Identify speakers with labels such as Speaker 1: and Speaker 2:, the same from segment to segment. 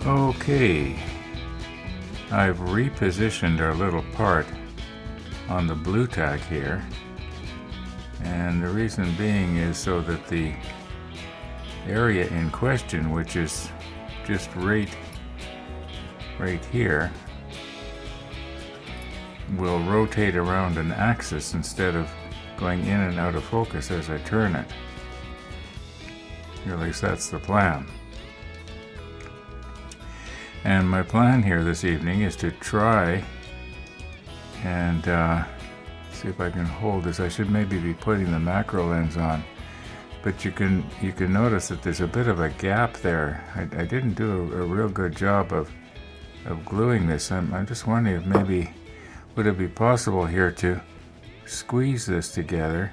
Speaker 1: Okay, I've repositioned our little part on the blue tack here, and the reason being is so that the area in question, which is just right here, will rotate around an axis instead of going in and out of focus as I turn it. Or at least that's the plan. And my plan here this evening is to try and see if I can hold this. I should maybe be putting the macro lens on, but you can notice that there's a bit of a gap there. I didn't do a real good job of gluing this. I'm just wondering if maybe would it be possible here to squeeze this together.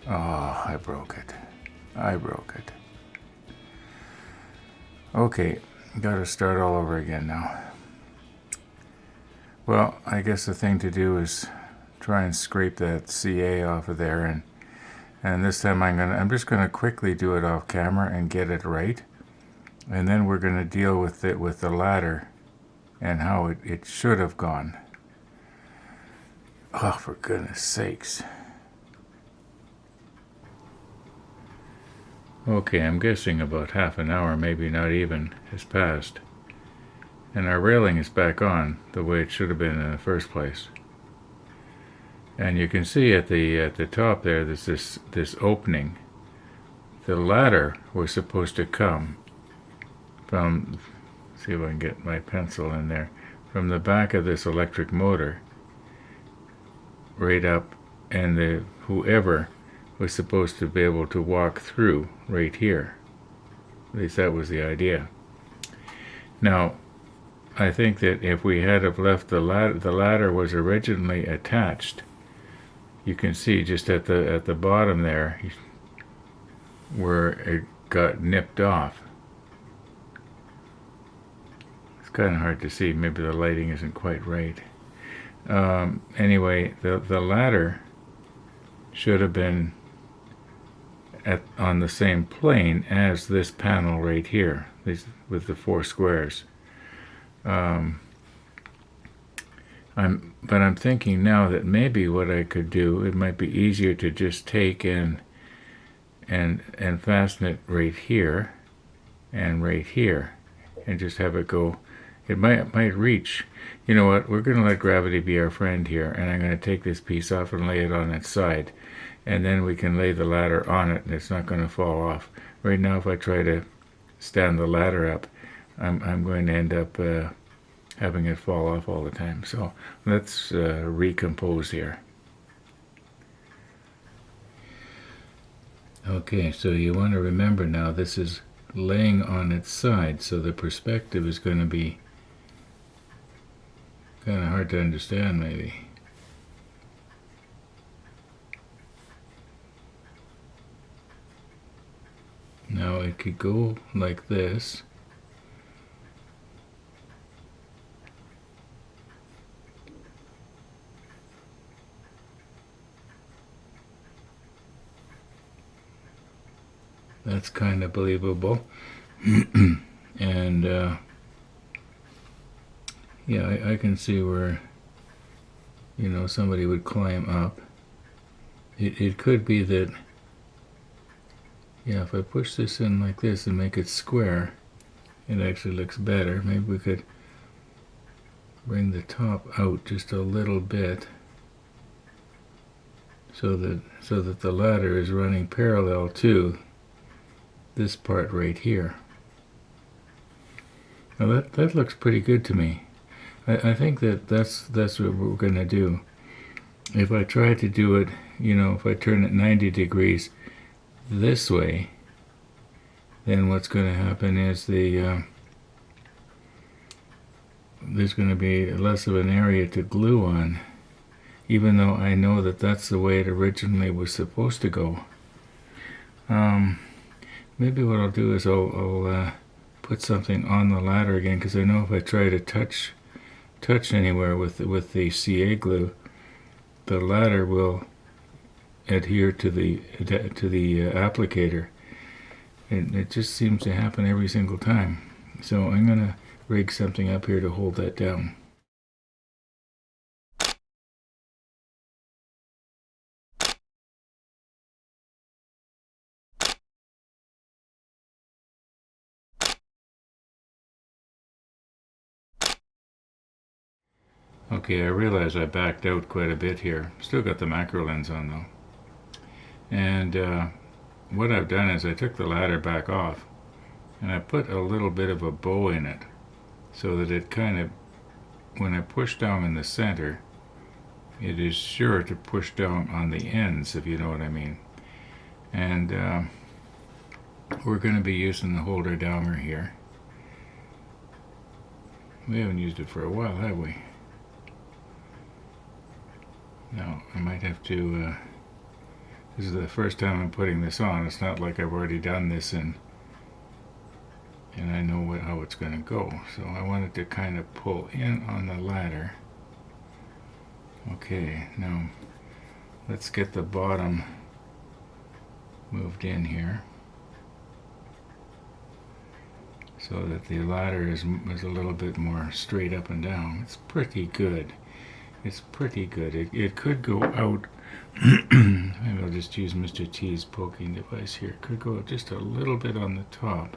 Speaker 1: Oh, I broke it. Okay, got to start all over again now. Well, I guess the thing to do is try and scrape that CA off of there, and this time I'm just gonna quickly do it off camera and get it right, and then we're gonna deal with it with the ladder and how it should have gone. Oh, for goodness sakes. Okay, I'm guessing about half an hour, maybe not even, has passed. And our railing is back on the way it should have been in the first place. And you can see at the top there, there's this opening. The ladder was supposed to come from, see if I can get my pencil in there, from the back of this electric motor right up, and whoever was supposed to be able to walk through right here. At least that was the idea. Now, I think that if we had have left the ladder was originally attached. You can see just at the bottom there where it got nipped off. It's kind of hard to see. Maybe the lighting isn't quite right. Anyway, the ladder should have been on the same plane as this panel right here, with the 4 squares. But I'm thinking now that maybe what I could do, it might be easier to just take and fasten it right here and right here, and just have it go. It might reach. You know what? We're going to let gravity be our friend here, and I'm going to take this piece off and lay it on its side, and then we can lay the ladder on it, and it's not going to fall off. Right now, if I try to stand the ladder up, I'm going to end up having it fall off all the time. So let's recompose here. Okay, so you want to remember now this is laying on its side, so the perspective is going to be kind of hard to understand maybe. Now it could go like this. That's kind of believable. And yeah, I can see where, you know, somebody would climb up. It could be that, yeah, if I push this in like this and make it square, it actually looks better. Maybe we could bring the top out just a little bit so that the ladder is running parallel to this part right here. Now that looks pretty good to me. I think that's what we're going to do. If I try to do it, you know, if I turn it 90 degrees this way, then what's going to happen is there's going to be less of an area to glue on, even though I know that that's the way it originally was supposed to go. Maybe what I'll do is I'll put something on the ladder again, because I know if I try to touch anywhere with the CA glue, the ladder will adhere to the applicator. It just seems to happen every single time. So I'm going to rig something up here to hold that down. Okay, I realize I backed out quite a bit here. Still got the macro lens on though. And what I've done is I took the ladder back off and I put a little bit of a bow in it so that it kind of, when I push down in the center, it is sure to push down on the ends, if you know what I mean. And we're going to be using the holder downer here. We haven't used it for a while, have we? No, I might have to, this is the first time I'm putting this on. It's not like I've already done this and I know how it's going to go. So I wanted to kind of pull in on the ladder. Okay, now let's get the bottom moved in here so that the ladder is a little bit more straight up and down. It's pretty good. It's pretty good. It could go out. Maybe I'll just use Mr. T's poking device here. It could go just a little bit on the top.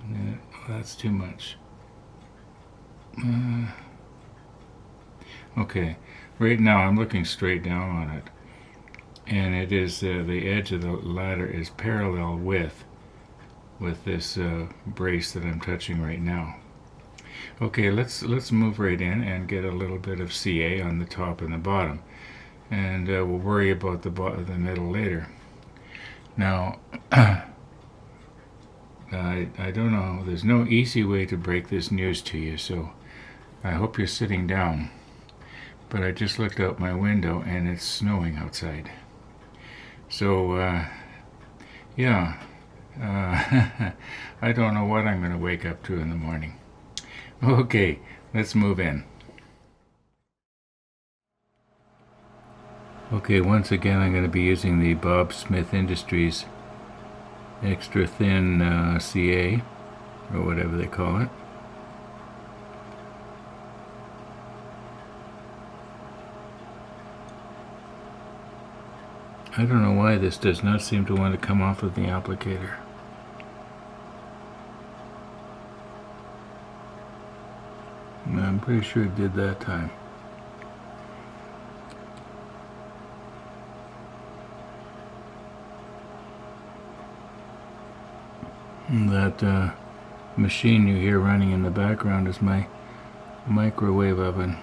Speaker 1: And then, that's too much. Okay, right now I'm looking straight down on it, and it is the edge of the ladder is parallel with this brace that I'm touching right now. Okay, let's move right in and get a little bit of CA on the top and the bottom, and we'll worry about the middle later. Now, I don't know. There's no easy way to break this news to you, so I hope you're sitting down. But I just looked out my window and it's snowing outside. So, yeah, I don't know what I'm going to wake up to in the morning. Okay, let's move in. Okay, once again I'm going to be using the Bob Smith Industries extra thin CA, or whatever they call it. I don't know why this does not seem to want to come off of the applicator. I'm pretty sure it did that time. That machine you hear running in the background is my microwave oven.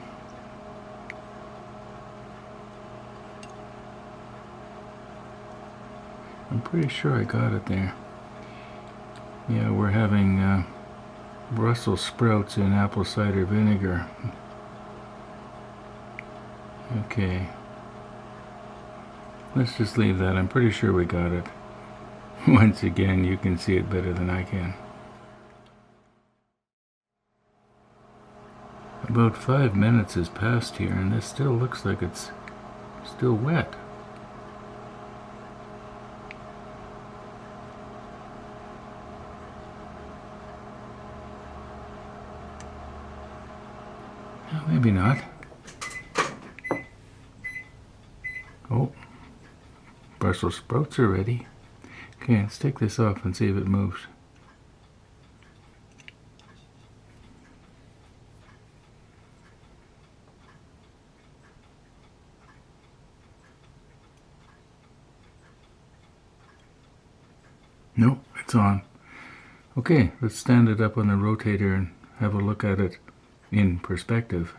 Speaker 1: I'm pretty sure I got it there. Yeah, we're having Brussels sprouts in apple cider vinegar. Okay. Let's just leave that. I'm pretty sure we got it. Once again, you can see it better than I can. About 5 minutes has passed here, and this still looks like it's still wet. Maybe not. Oh, Brussels sprouts are ready. Okay, let's take this off and see if it moves. Nope, it's on. Okay, let's stand it up on the rotator and have a look at it in perspective.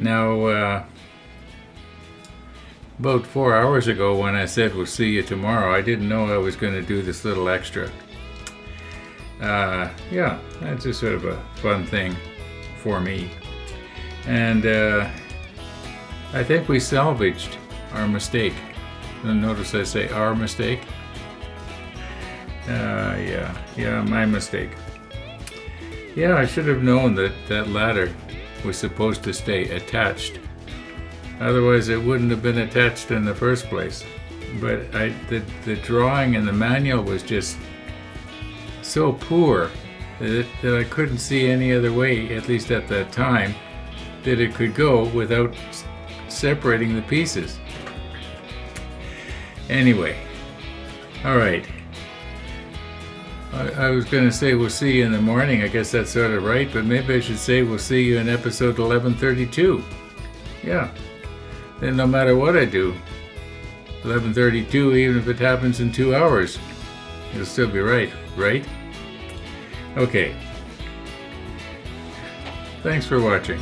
Speaker 1: Now, about 4 hours ago when I said we'll see you tomorrow, I didn't know I was going to do this little extra. Yeah, that's just sort of a fun thing for me. And I think we salvaged our mistake. Notice I say our mistake. Yeah, my mistake. Yeah, I should have known that that ladder was supposed to stay attached. Otherwise it wouldn't have been attached in the first place. But the drawing in the manual was just so poor that I couldn't see any other way, at least at that time, that it could go without separating the pieces. Anyway, all right. I was going to say we'll see you in the morning. I guess that's sort of right, but maybe I should say we'll see you in episode 1132. Yeah. Then no matter what I do, 1132, even if it happens in 2 hours, it'll still be right, right? Okay. Thanks for watching.